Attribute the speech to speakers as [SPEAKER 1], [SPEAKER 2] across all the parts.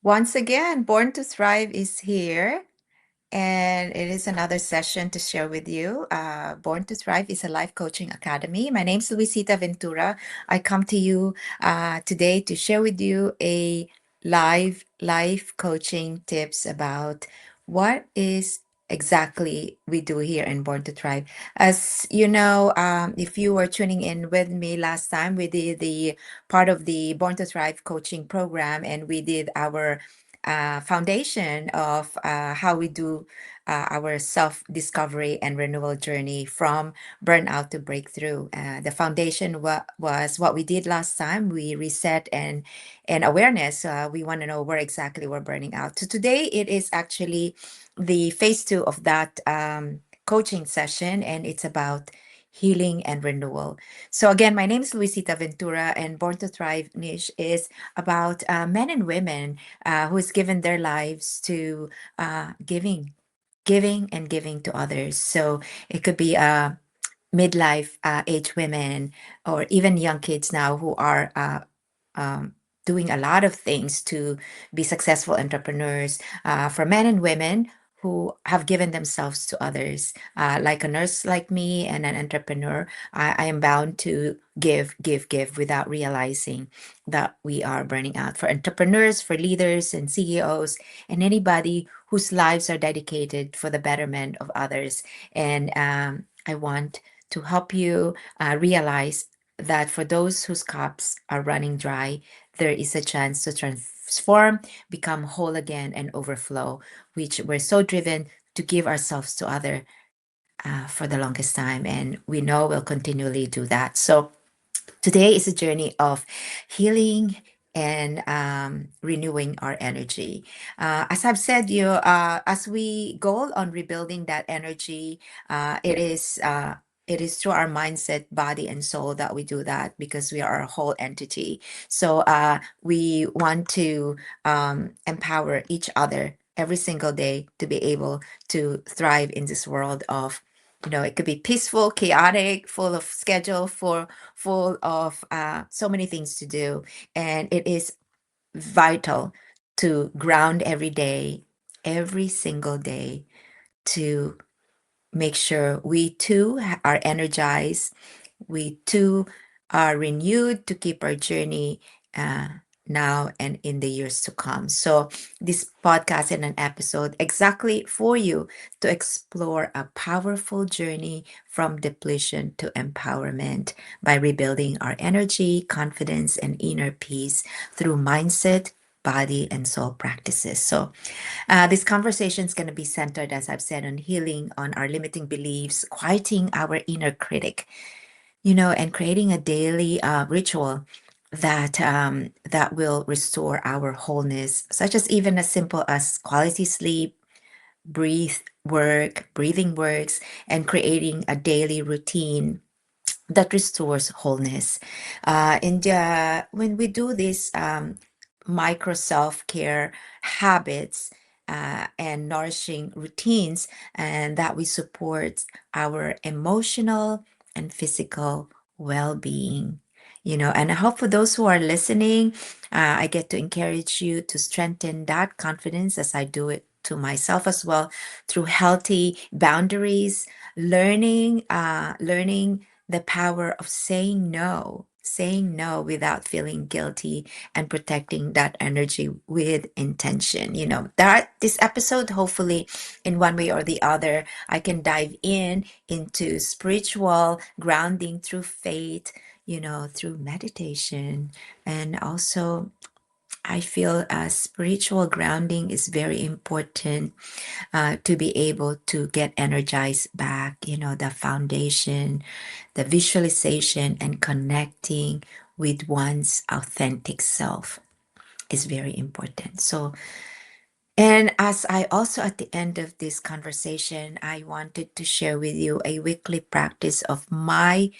[SPEAKER 1] Once again, Born to Thrive is here, and it is another session to share with you. Born to Thrive is a life coaching academy. My name is Luisita Ventura. I come to you today to share with you a live life coaching tips about what is exactly we do here in Born to Thrive. As you know, if you were tuning in with me last time, we did the part of the Born to Thrive coaching program, and we did our foundation of how we do our self discovery and renewal journey from burnout to breakthrough. The foundation was what we did last time. We reset and awareness. We want to know where exactly we're burning out. So today it is actually the phase two of that coaching session, and it's about healing and renewal. So again, my name is Luisita Ventura, and Born to Thrive niche is about men and women who's given their lives to giving and giving to others. So it could be midlife age women or even young kids now who are doing a lot of things to be successful entrepreneurs, for men and women who have given themselves to others. Like a nurse like me and an entrepreneur, I am bound to give without realizing that we are burning out. For entrepreneurs, for leaders and CEOs, and anybody whose lives are dedicated for the betterment of others. And I want to help you realize that for those whose cups are running dry, there is a chance to transform, become whole again, and overflow, which we're so driven to give ourselves to other for the longest time. And we know we'll continually do that. So today is a journey of healing and renewing our energy. As I've said, as we go on rebuilding that energy, it is through our mindset, body, and soul that we do that because we are a whole entity. So we want to empower each other every single day to be able to thrive in this world of, it could be peaceful, chaotic, full of schedule, full of so many things to do. And it is vital to ground every day, every single day, to make sure we too are energized, we too are renewed to keep our journey uh, now and in the years to come. So, this podcast and an episode exactly for you to explore a powerful journey from depletion to empowerment by rebuilding our energy, confidence, and inner peace through mindset, body, and soul practices. So, this conversation is going to be centered, as I've said, on healing, on our limiting beliefs, quieting our inner critic, and creating a daily ritual that will restore our wholeness, such as even as simple as quality sleep, breathing works, and creating a daily routine that restores wholeness. And when we do this micro self care habits and nourishing routines, and that we support our emotional and physical well being. And I hope for those who are listening, I get to encourage you to strengthen that confidence as I do it to myself as well through healthy boundaries, learning the power of saying no without feeling guilty, and protecting that energy with intention. That this episode, hopefully, in one way or the other, I can dive into spiritual grounding through faith, through meditation, and also I feel spiritual grounding is very important to be able to get energized back, the foundation, the visualization, and connecting with one's authentic self is very important. So, and as I also at the end of this conversation, I wanted to share with you a weekly practice of my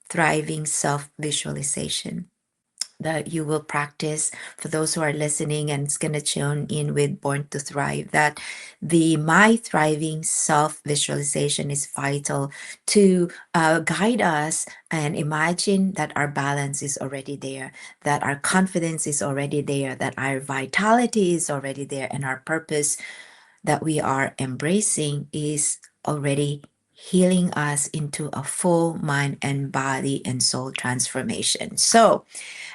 [SPEAKER 1] thriving self visualization. that you will practice for those who are listening and it's going to tune in with Born to Thrive, that the my thriving self visualization is vital to guide us and imagine that our balance is already there, that our confidence is already there, that our vitality is already there, and our purpose that we are embracing is already healing us into a full mind and body and soul transformation. So,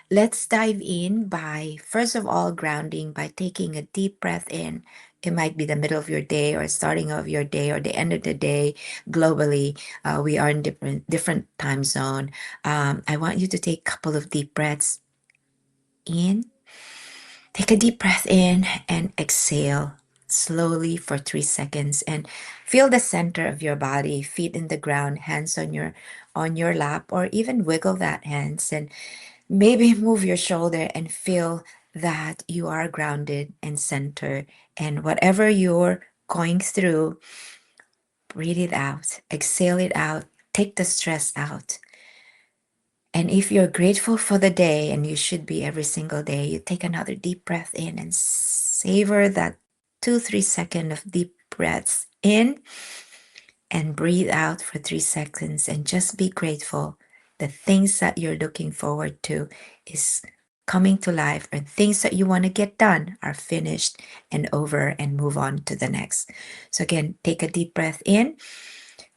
[SPEAKER 1] let's dive in by first of all grounding by taking a deep breath in. It might be the middle of your day or starting of your day or the end of the day. Globally, we are in different time zone. I want you to take a couple of deep breaths in. Take a deep breath in and exhale slowly for 3 seconds and feel the center of your body, feet in the ground, hands on your lap, or even wiggle that hands and maybe move your shoulder and feel that you are grounded and centered. And whatever you're going through, breathe it out, exhale it out, take the stress out. And if you're grateful for the day, and you should be every single day, you take another deep breath in and savor that 2, 3 seconds of deep breaths in and breathe out for 3 seconds and just be grateful. The things that you're looking forward to is coming to life, or things that you want to get done are finished and over and move on to the next. So again, take a deep breath in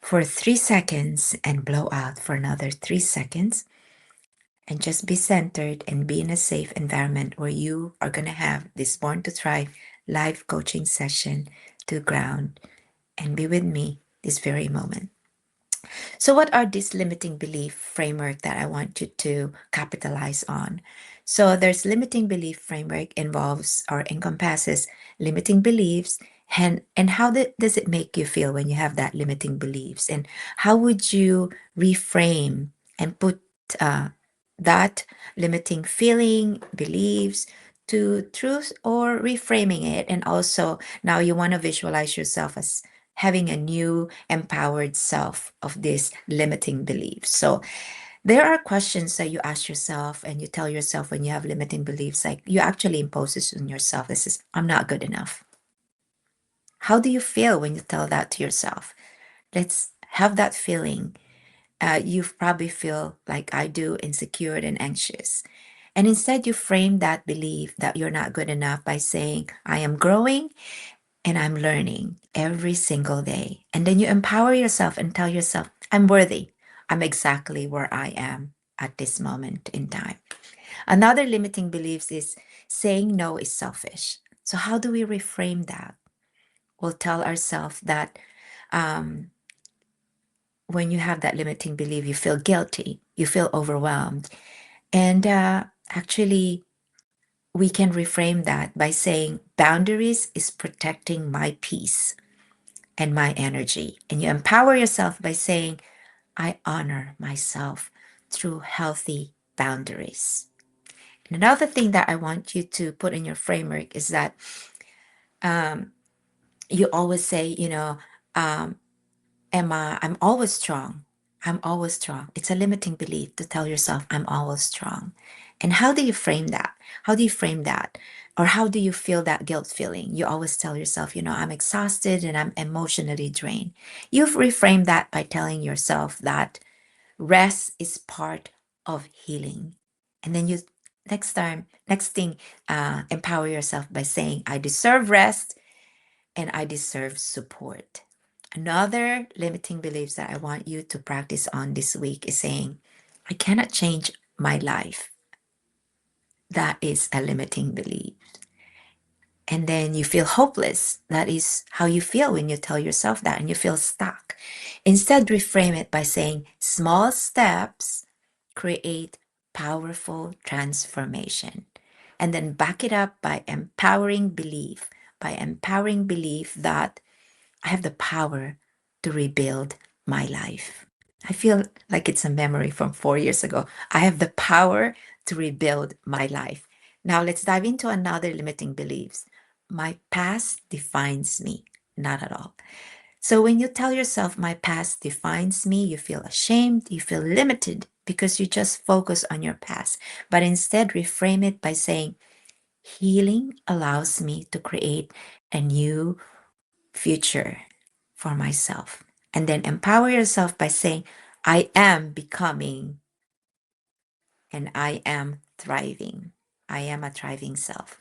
[SPEAKER 1] for 3 seconds and blow out for another 3 seconds, and just be centered and be in a safe environment where you are going to have this Born to Thrive live coaching session to ground and be with me this very moment. So, what are these limiting belief framework that I want you to capitalize on? So, there's limiting belief framework involves or encompasses limiting beliefs, and how does it make you feel when you have that limiting beliefs, and how would you reframe and put uh, that limiting feeling beliefs to truth, or reframing it, and also now you want to visualize yourself as having a new empowered self of this limiting beliefs. So there are questions that you ask yourself and you tell yourself when you have limiting beliefs, like you actually impose this on yourself. This is, I'm not good enough. How do you feel when you tell that to yourself? Let's have that feeling. You probably feel like I do, insecure and anxious. And instead, you frame that belief that you're not good enough by saying, I am growing and I'm learning every single day. And then you empower yourself and tell yourself, I'm worthy. I'm exactly where I am at this moment in time. Another limiting beliefs is saying no is selfish. So, how do we reframe that? We'll tell ourselves that um, when you have that limiting belief, you feel guilty, you feel overwhelmed. And actually, we can reframe that by saying boundaries is protecting my peace and my energy. And you empower yourself by saying, I honor myself through healthy boundaries. And another thing that I want you to put in your framework is that um, you always say, um, Emma, I'm always strong. I'm always strong. It's a limiting belief to tell yourself, I'm always strong. And how do you frame that? How do you frame that? Or how do you feel that guilt feeling? You always tell yourself, I'm exhausted and I'm emotionally drained. You've reframed that by telling yourself that rest is part of healing. And then you, next thing, empower yourself by saying, I deserve rest and I deserve support. Another limiting beliefs that I want you to practice on this week is saying, I cannot change my life. That is a limiting belief. And then you feel hopeless. That is how you feel when you tell yourself that and you feel stuck. Instead, reframe it by saying, small steps create powerful transformation. And then back it up by empowering belief that I have the power to rebuild my life. I feel like it's a memory from 4 years ago. I have the power to rebuild my life. Now let's dive into another limiting beliefs. My past defines me. Not at all. So when you tell yourself, my past defines me, you feel ashamed, you feel limited because you just focus on your past, but instead reframe it by saying, healing allows me to create a new future for myself. And then empower yourself by saying, I am becoming and I am thriving. I am a thriving self.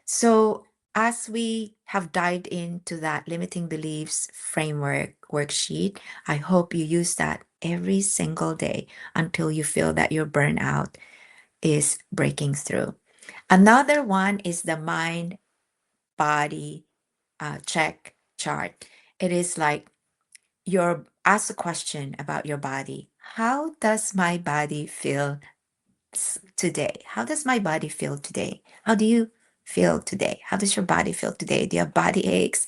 [SPEAKER 1] So, as we have dived into that limiting beliefs framework worksheet, I hope you use that every single day until you feel that your burnout is breaking through. Another one is the mind body check chart. It is like you're ask a question about your body. How does my body feel today? How does my body feel today? How do you feel today? How does your body feel today? Do you have body aches?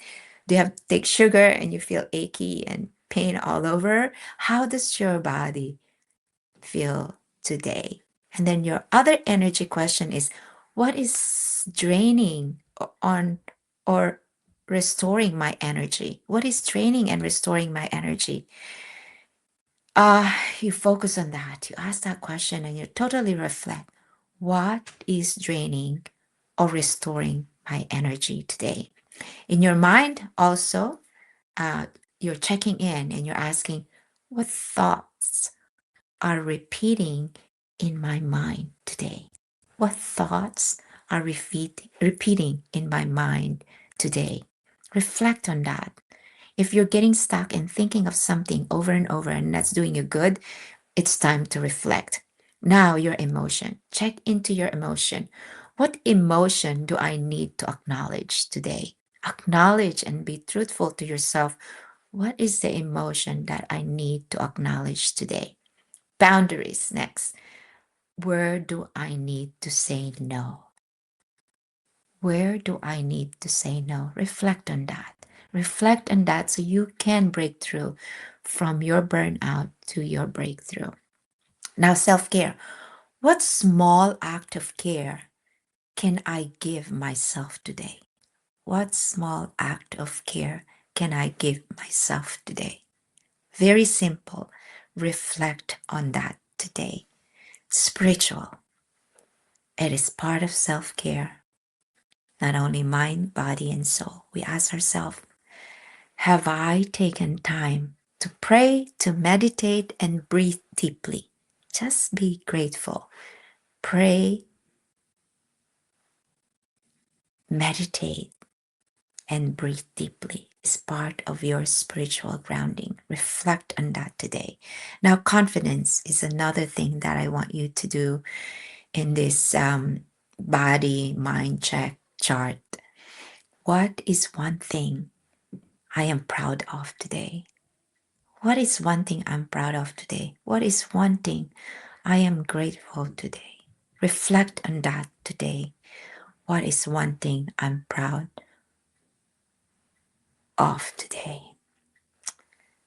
[SPEAKER 1] Do you have to take sugar and you feel achy and pain all over? How does your body feel today? And then your other energy question is, what is draining on or restoring my energy? What is draining and restoring my energy? You focus on that. You ask that question and you totally reflect. What is draining or restoring my energy today? In your mind, also, uh, you're checking in and you're asking, what thoughts are repeating in my mind today? What thoughts are repeating in my mind today? Reflect on that. If you're getting stuck and thinking of something over and over and that's doing you good, it's time to reflect. Now, your emotion. Check into your emotion. What emotion do I need to acknowledge today? Acknowledge and be truthful to yourself. What is the emotion that I need to acknowledge today? Boundaries next. Where do I need to say no? Where do I need to say no? Reflect on that. Reflect on that so you can break through from your burnout to your breakthrough. Now, self care. What small act of care can I give myself today? What small act of care can I give myself today? Very simple. Reflect on that today. Spiritual. It is part of self care, not only mind, body, and soul. We ask ourselves, have I taken time to pray, to meditate, and breathe deeply? Just be grateful. Pray, meditate, and breathe deeply is part of your spiritual grounding. Reflect on that today. Now, confidence is another thing that I want you to do in this body mind check chart. What is one thing I am proud of today? What is one thing I'm proud of today? What is one thing I am grateful today? Reflect on that today. What is one thing I'm proud of today?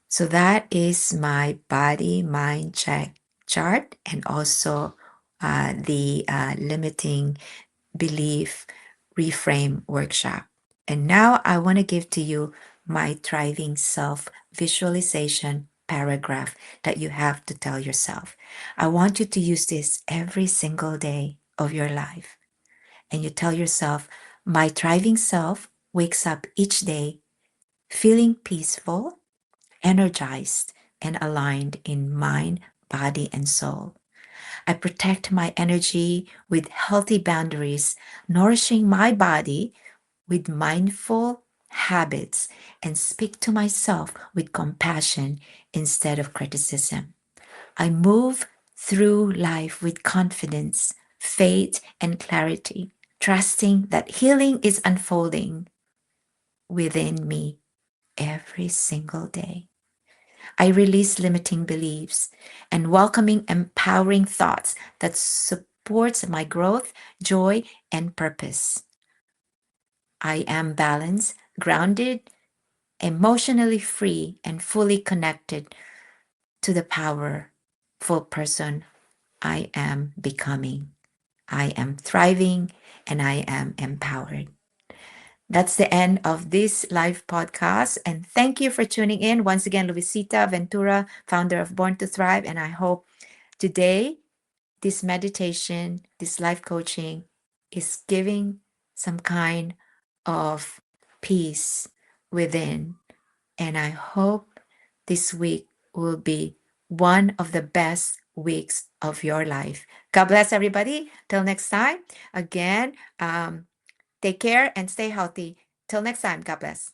[SPEAKER 1] So that is my body mind check chart and also the limiting belief reframe workshop. And now I want to give to you my thriving self visualization paragraph that you have to tell yourself. I want you to use this every single day of your life. And you tell yourself, my thriving self wakes up each day feeling peaceful, energized, and aligned in mind, body, and soul. I protect my energy with healthy boundaries, nourishing my body with mindful habits, and speak to myself with compassion instead of criticism. I move through life with confidence, faith, and clarity, trusting that healing is unfolding within me every single day. I release limiting beliefs and welcoming empowering thoughts that supports my growth, joy, and purpose. I am balanced, grounded, emotionally free, and fully connected to the powerful person I am becoming. I am thriving and I am empowered. That's the end of this live podcast. And thank you for tuning in. Once again, Luisita Ventura, founder of Born to Thrive. And I hope today, this meditation, this life coaching is giving some kind of peace within. And I hope this week will be one of the best weeks of your life. God bless everybody. Till next time. Again, take care and stay healthy. Till next time. God bless.